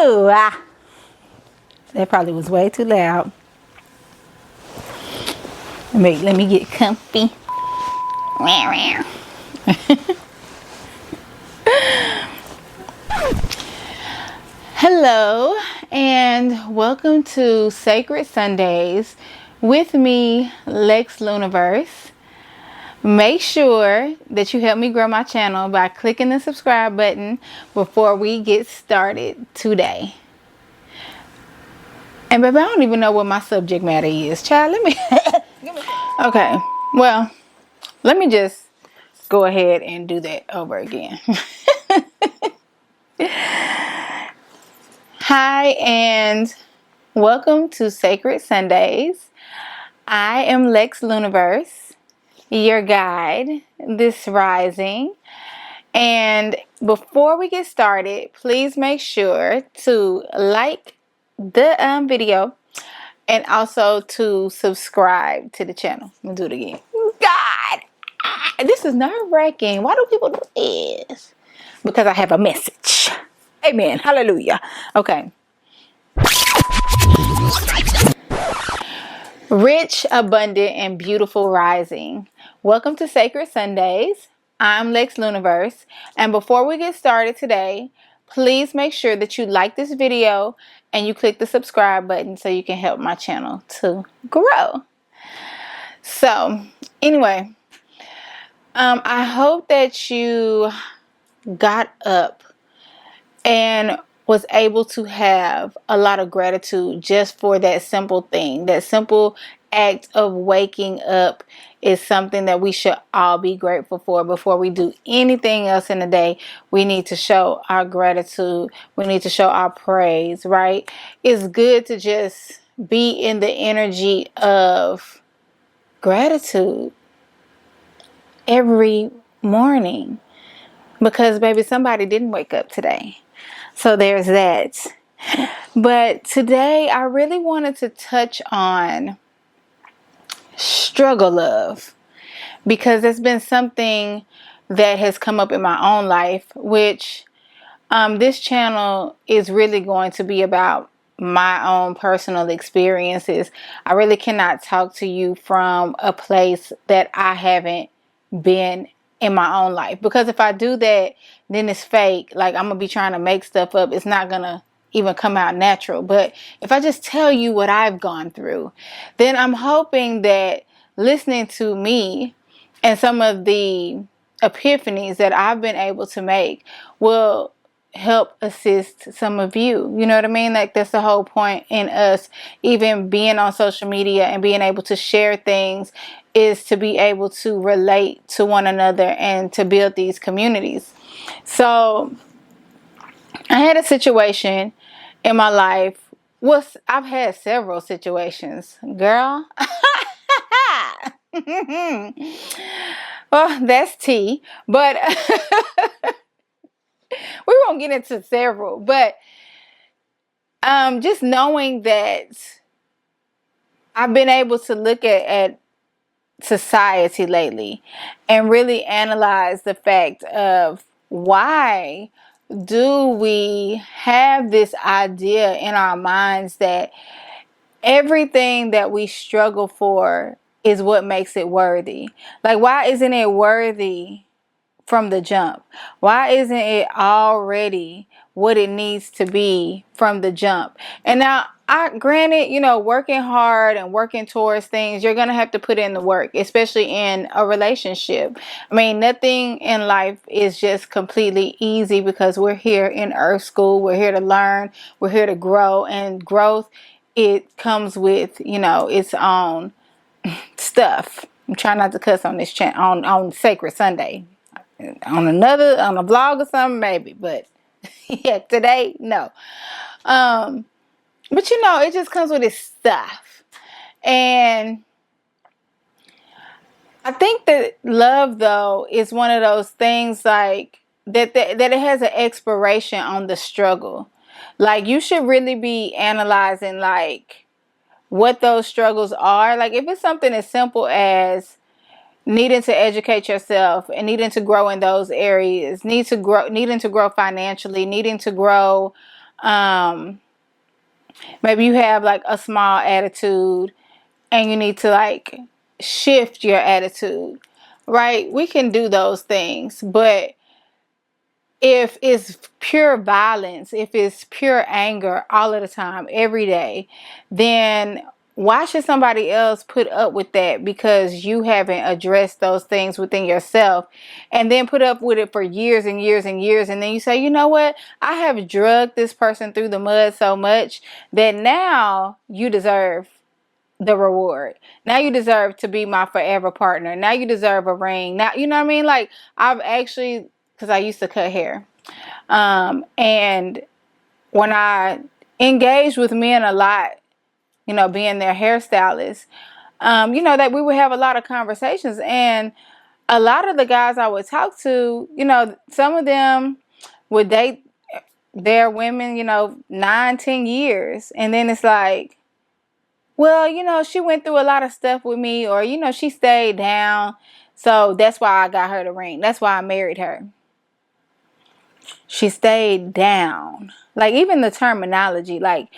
Ooh, that probably was way too loud. Let me get comfy. Hello and welcome to Sacred Sundays with me, Lex Luniverse. Make sure that you help me grow my channel by clicking the subscribe button before we get started today. And baby, I don't even know what my subject matter is. Child, let me okay, well, let me just go ahead and do that over again. Hi and welcome to Sacred Sundays. I am Lex Luniverse, your guide this rising. And before we get started, please make sure to like the video and also to subscribe to the channel. I'm gonna do it again. God, this is nerve-wracking. Why do people do this? Because I have a message. Amen. Hallelujah. Okay. Rich, abundant, and beautiful rising. Welcome to Sacred Sundays. I'm Lex Luniverse. And before we get started today, please make sure that you like this video and you click the subscribe button so you can help my channel to grow. So, anyway, I hope that you got up and was able to have a lot of gratitude just for that simple thing. That simple act of waking up is something that we should all be grateful for. Before we do anything else in the day, we need to show our gratitude. We need to show our praise, right? It's good to just be in the energy of gratitude every morning. Because, baby, somebody didn't wake up today. So there's that. But today I really wanted to touch on struggle love, because it's been something that has come up in my own life, which this channel is really going to be about my own personal experiences. I really cannot talk to you from a place that I haven't been in my own life, because if I do that, then it's fake. Like, I'm gonna be trying to make stuff up. It's not gonna even come out natural. But if I just tell you what I've gone through, then I'm hoping that listening to me and some of the epiphanies that I've been able to make will help assist some of you. You know what I mean? Like, that's the whole point in us even being on social media and being able to share things, is to be able to relate to one another and to build these communities. So I had a situation in my life. I've had several situations, girl. Well, that's tea, but we won't get into several. But just knowing that I've been able to look at society lately and really analyze the fact of why do we have this idea in our minds that everything that we struggle for is what makes it worthy. Like, why isn't it worthy from the jump? Why isn't it already what it needs to be from the jump? And now, granted, working hard and working towards things, you're going to have to put in the work, especially in a relationship. I mean, nothing in life is just completely easy, because we're here in Earth School. We're here to learn. We're here to grow. And growth, it comes with, its own stuff. I'm trying not to cuss on this channel on Sacred Sunday. On a vlog or something, maybe, but yeah, today, no. But it just comes with its stuff. And I think that love, though, is one of those things like that it has an expiration on the struggle. Like, you should really be analyzing like what those struggles are. Like, if it's something as simple as needing to educate yourself and needing to grow in those areas, needing to grow financially, needing to grow Um, maybe you have like a small attitude and you need to like shift your attitude, right? We can do those things, but if it's pure violence, if it's pure anger all of the time, every day, then why should somebody else put up with that because you haven't addressed those things within yourself and then put up with it for years and years and years? And then you say, you know what? I have drugged this person through the mud so much that now you deserve the reward. Now you deserve to be my forever partner. Now you deserve a ring. Now, you know what I mean? Like, I've actually, because I used to cut hair. And when I engaged with men a lot, you know, being their hairstylist, you know, that we would have a lot of conversations. And a lot of the guys I would talk to, you know, some of them would date their women, you know, 9, 10 years. And then it's like, well, you know, she went through a lot of stuff with me, or, you know, she stayed down. So that's why I got her the ring. That's why I married her. She stayed down. Like, even the terminology, like,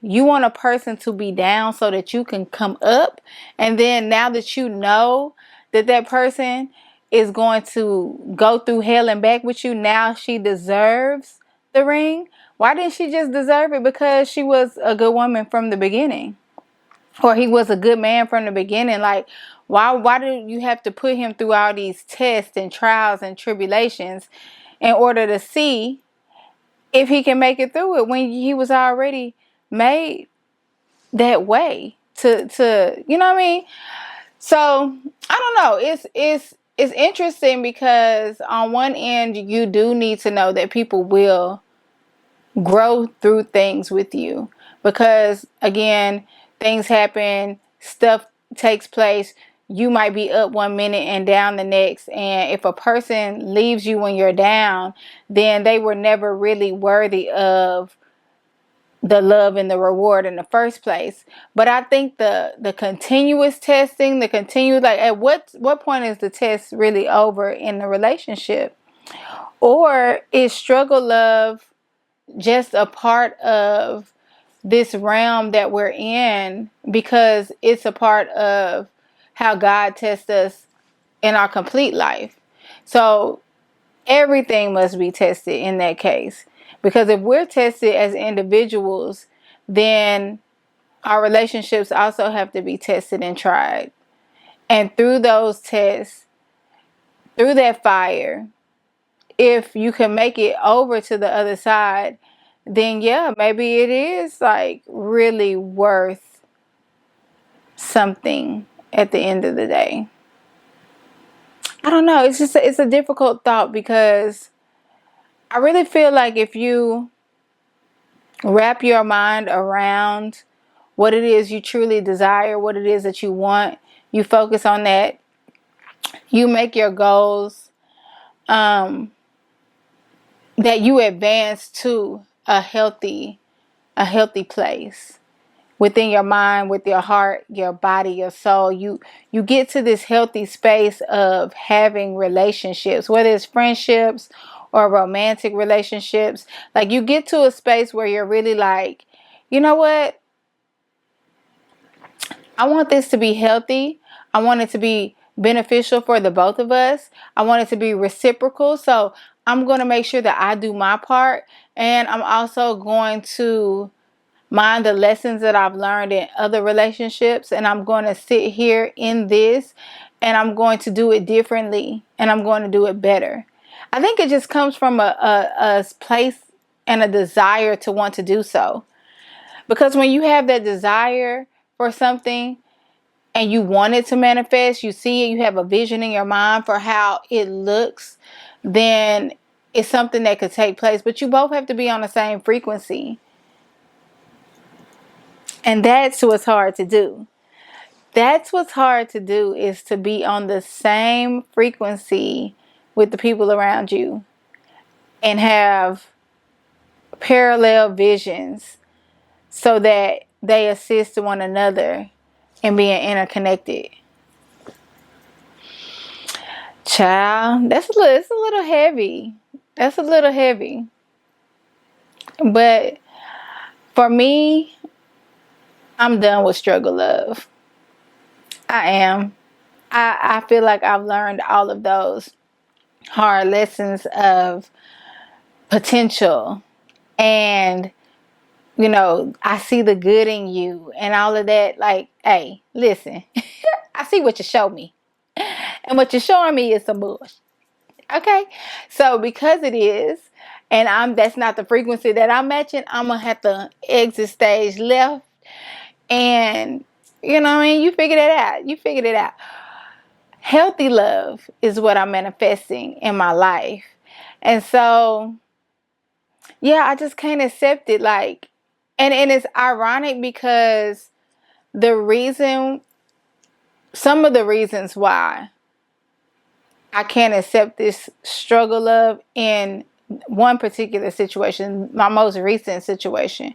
you want a person to be down so that you can come up. And then now that you know that that person is going to go through hell and back with you, now she deserves the ring. Why didn't she just deserve it? Because she was a good woman from the beginning, or he was a good man from the beginning. Like, why do you have to put him through all these tests and trials and tribulations in order to see if he can make it through it when he was already made that way to you know what I mean? So I don't know. It's interesting because on one end you do need to know that people will grow through things with you, because again, things happen, stuff takes place. You might be up one minute and down the next, and if a person leaves you when you're down, then they were never really worthy of the love and the reward in the first place. But I think the continuous testing, the continuous, like, at what point is the test really over in the relationship? Or is struggle love just a part of this realm that we're in because it's a part of how God tests us in our complete life? So everything must be tested in that case. Because if we're tested as individuals, then our relationships also have to be tested and tried. And through those tests, through that fire, if you can make it over to the other side, then yeah, maybe it is like really worth something at the end of the day. I don't know. It's a difficult thought, because I really feel like if you wrap your mind around what it is you truly desire, what it is that you want, you focus on that, you make your goals, that you advance to a healthy place within your mind, with your heart, your body, your soul. You get to this healthy space of having relationships, whether it's friendships or romantic relationships. Like, you get to a space where you're really like, you know what? I want this to be healthy. I want it to be beneficial for the both of us. I want it to be reciprocal. So I'm going to make sure that I do my part. And I'm also going to mind the lessons that I've learned in other relationships. And I'm going to sit here in this, and I'm going to do it differently, and I'm going to do it better. I think it just comes from a place and a desire to want to do so. Because when you have that desire for something and you want it to manifest, you see it, you have a vision in your mind for how it looks, then it's something that could take place. But you both have to be on the same frequency. And that's what's hard to do. That's what's hard to do, is to be on the same frequency with the people around you and have parallel visions so that they assist one another in being interconnected. Child, it's a little heavy. That's a little heavy. But For me, I'm done with struggle love. I am. I feel like I've learned all of those hard lessons of potential, and I see the good in you and all of that. Like, hey, listen, I see what you show me, and what you're showing me is some bullshit. Okay, so because it is, and that's not the frequency that I'm matching, I'm gonna have to exit stage left, and what I mean, you figured it out. You figured it out. Healthy love is what I'm manifesting in my life, and so yeah, I just can't accept it. Like, and it's ironic because the reason, some of the reasons why I can't accept this struggle of in one particular situation, my most recent situation,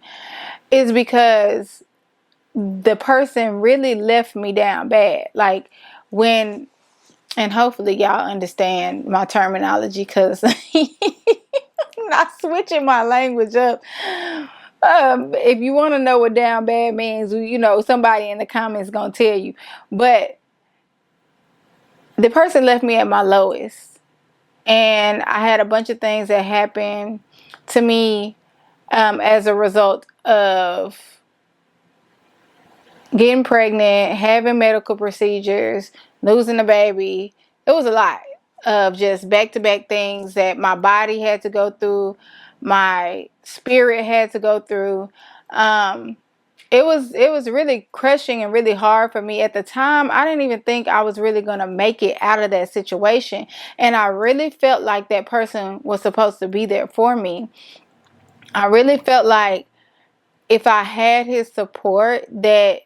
is because the person really left me down bad. Like, when, and hopefully y'all understand my terminology, because I'm not switching my language up. If you want to know what down bad means, somebody in the comments gonna tell you. But the person left me at my lowest, and I had a bunch of things that happened to me as a result of getting pregnant, having medical procedures, losing a baby. It was a lot of just back-to-back things that my body had to go through, my spirit had to go through. It was really crushing and really hard for me at the time. I didn't even think I was really going to make it out of that situation, and I really felt like that person was supposed to be there for me. I really felt like if I had his support, that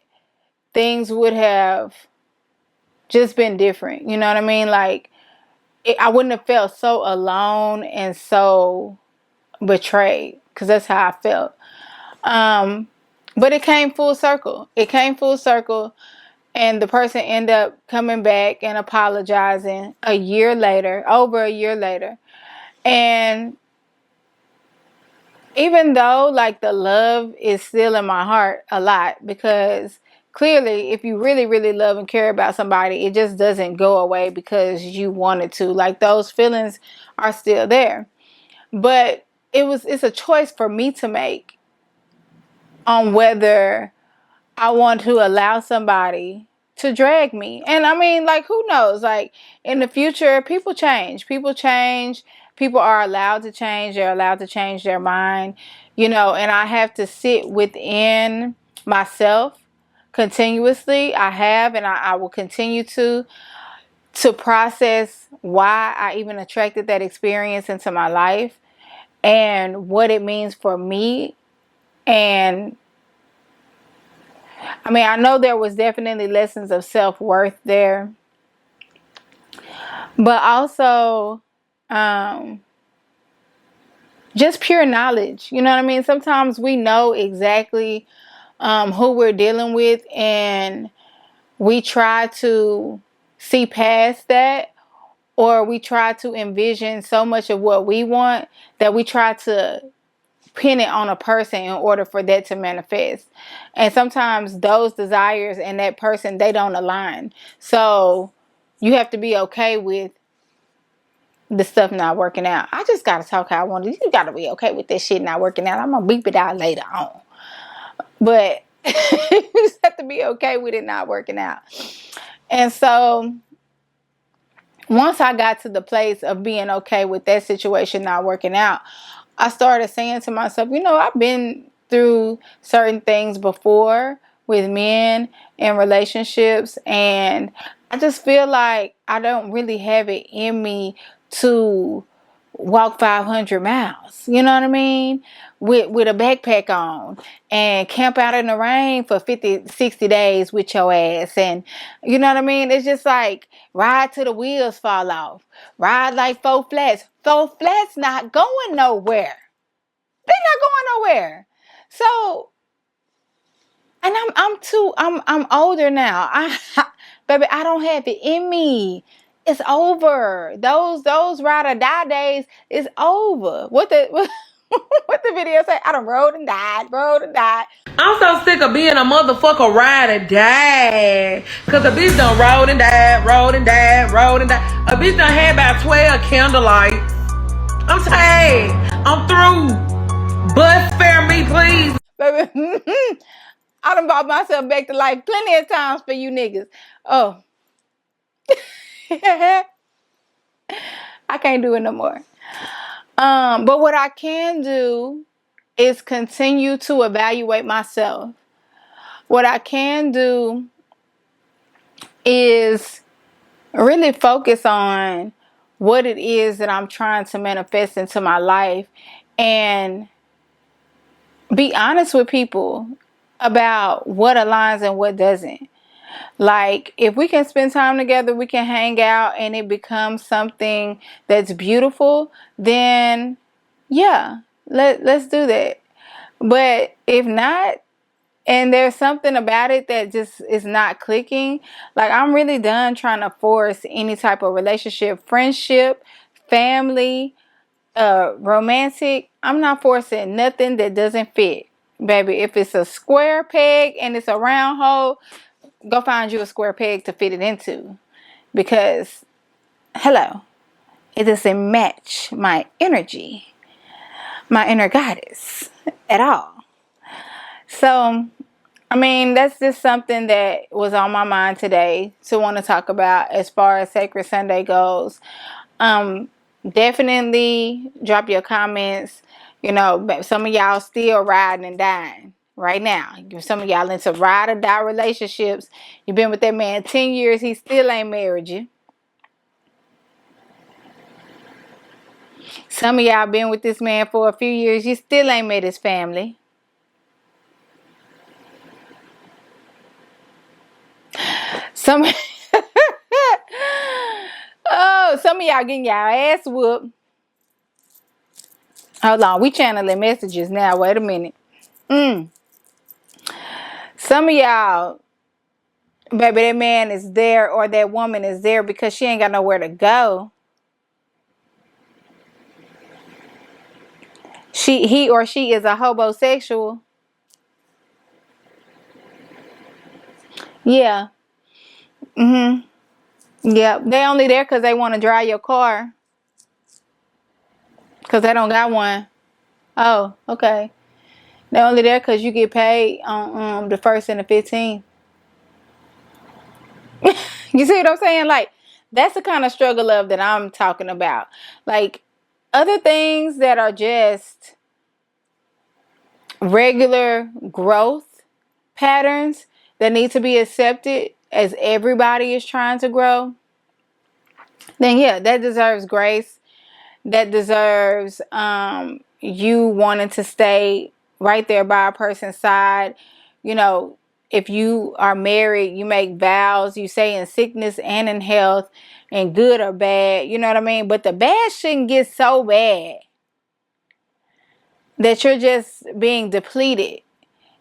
things would have just been different. You know what I mean? Like, I wouldn't have felt so alone and so betrayed, because that's how I felt. But it came full circle. It came full circle, and the person ended up coming back and apologizing a year later, over a year later. And even though, like, the love is still in my heart a lot, because clearly if you really, really love and care about somebody, it just doesn't go away because you wanted to. Like, those feelings are still there. But it's a choice for me to make on whether I want to allow somebody to drag me. And I mean, like, who knows? Like, in the future, people change. People change. People are allowed to change. They're allowed to change their mind, and I have to sit within myself continuously. I have, and I will continue to process why I even attracted that experience into my life and what it means for me. And I mean, I know there was definitely lessons of self-worth there, but also just pure knowledge. You know what I mean? Sometimes we know exactly who we're dealing with, and we try to see past that, or we try to envision so much of what we want that we try to pin it on a person in order for that to manifest. And sometimes those desires and that person, they don't align. So you have to be okay with the stuff not working out. I just gotta talk how I want to. You gotta be okay with that shit not working out. I'm gonna beep it out later on. But you just have to be okay with it not working out. And so once I got to the place of being okay with that situation not working out, I started saying to myself, I've been through certain things before with men and relationships, and I just feel like I don't really have it in me to walk 500 miles, you know what I mean? With a backpack on and camp out in the rain for 50, 60 days with your ass. And you know what I mean? It's just like ride till the wheels fall off. Ride like four flats. Four flats not going nowhere. They're not going nowhere. So, and I'm older now. Baby, I don't have it in me. It's over. Those ride or die days is over. What What the video say? I done rode and died. I'm so sick of being a motherfucker ride or die. Cause a bitch done rode and died. A bitch done had about 12 candlelight. I'm tired. I'm through. Bus fare me, please. Baby, I done brought myself back to life plenty of times for you niggas. Oh. I can't do it no more. But what I can do is continue to evaluate myself. What I can do is really focus on what it is that I'm trying to manifest into my life and be honest with people about what aligns and what doesn't. Like, if we can spend time together, we can hang out and it becomes something that's beautiful, then yeah, let's do that. But if not, and there's something about it that just is not clicking, like, I'm really done trying to force any type of relationship, friendship, family, romantic. I'm not forcing nothing that doesn't fit. Baby, if it's a square peg and it's a round hole, go find you a square peg to fit it into. Because, hello, it doesn't match my energy, my inner goddess at all. So, I mean, that's just something that was on my mind today to want to talk about as far as Sacred Sunday goes. Definitely drop your comments. You know, some of y'all still riding and dying right now. Some of y'all into ride or die relationships. You've been with that man 10 years. He still ain't married you. Some of y'all been with this man for a few years. You still ain't met his family. Some Oh, some of y'all getting y'all ass whooped. Hold on, we channeling messages now. Wait a minute. Some of y'all, baby, that man is there or that woman is there because she ain't got nowhere to go. He or she is a homosexual. Yeah. Yeah. They only there because they want to drive your car. Because they don't got one. Oh, okay. They only there because you get paid on the 1st and the 15th. You see what I'm saying? Like, that's the kind of struggle love that I'm talking about. Like, other things that are just regular growth patterns that need to be accepted as everybody is trying to grow, then yeah, that deserves grace. That deserves you wanting to stay right there by a person's side. You know, if you are married, you make vows, you say in sickness and in health, and good or bad, you know what I mean? But the bad shouldn't get so bad that you're just being depleted.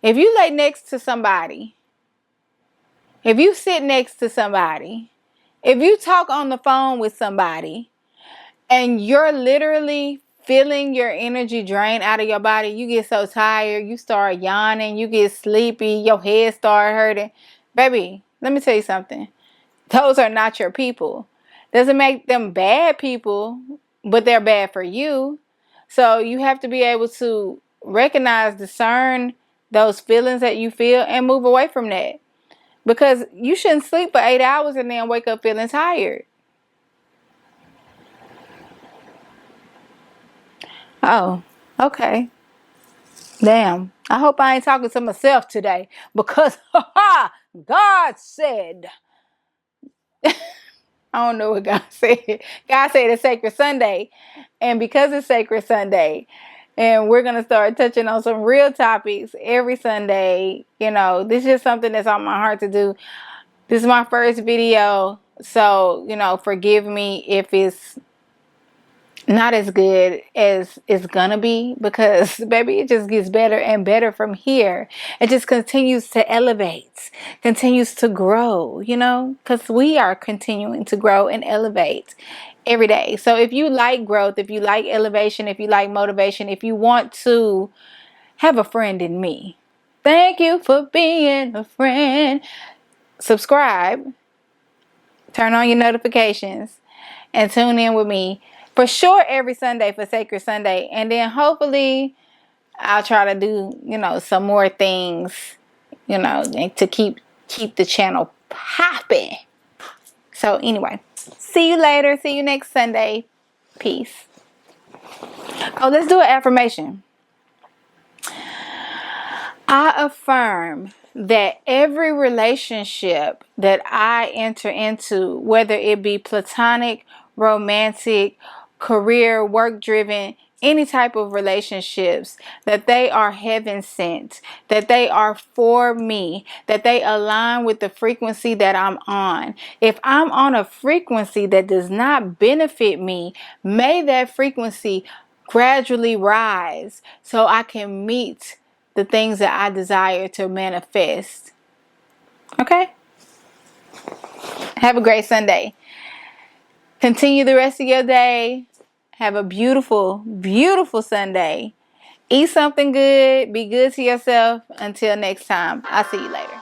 If you lay next to somebody, if you sit next to somebody, if you talk on the phone with somebody, and you're literally feeling your energy drain out of your body, you get so tired, you start yawning, you get sleepy, your head start hurting. Baby, let me tell you something. Those are not your people. Doesn't make them bad people, but they're bad for you. So you have to be able to recognize, discern those feelings that you feel and move away from that. Because you shouldn't sleep for 8 hours and then wake up feeling tired. Oh, okay. Damn. I hope I ain't talking to myself today because God said, I don't know what God said. God said it's Sacred Sunday. And because it's Sacred Sunday, and we're going to start touching on some real topics every Sunday, you know, this is just something that's on my heart to do. This is my first video. So, you know, forgive me if it's not as good as it's gonna be, because baby, it just gets better and better from here. It just continues to elevate, continues to grow, you know, because we are continuing to grow and elevate every day. So if you like growth, if you like elevation, if you like motivation, if you want to have a friend in me, thank you for being a friend. Subscribe, turn on your notifications, and tune in with me for sure every Sunday for Sacred Sunday. And then hopefully I'll try to do, some more things, to keep the channel popping. So anyway, see you later. See you next Sunday. Peace. Oh, let's do an affirmation. I affirm that every relationship that I enter into, whether it be platonic, romantic, career, work driven, any type of relationships, that they are heaven sent, that they are for me, that they align with the frequency that I'm on. If I'm on a frequency that does not benefit me, may that frequency gradually rise so I can meet the things that I desire to manifest. Okay? Have a great Sunday. Continue the rest of your day. Have a beautiful, beautiful Sunday. Eat something good. Be good to yourself. Until next time, I'll see you later.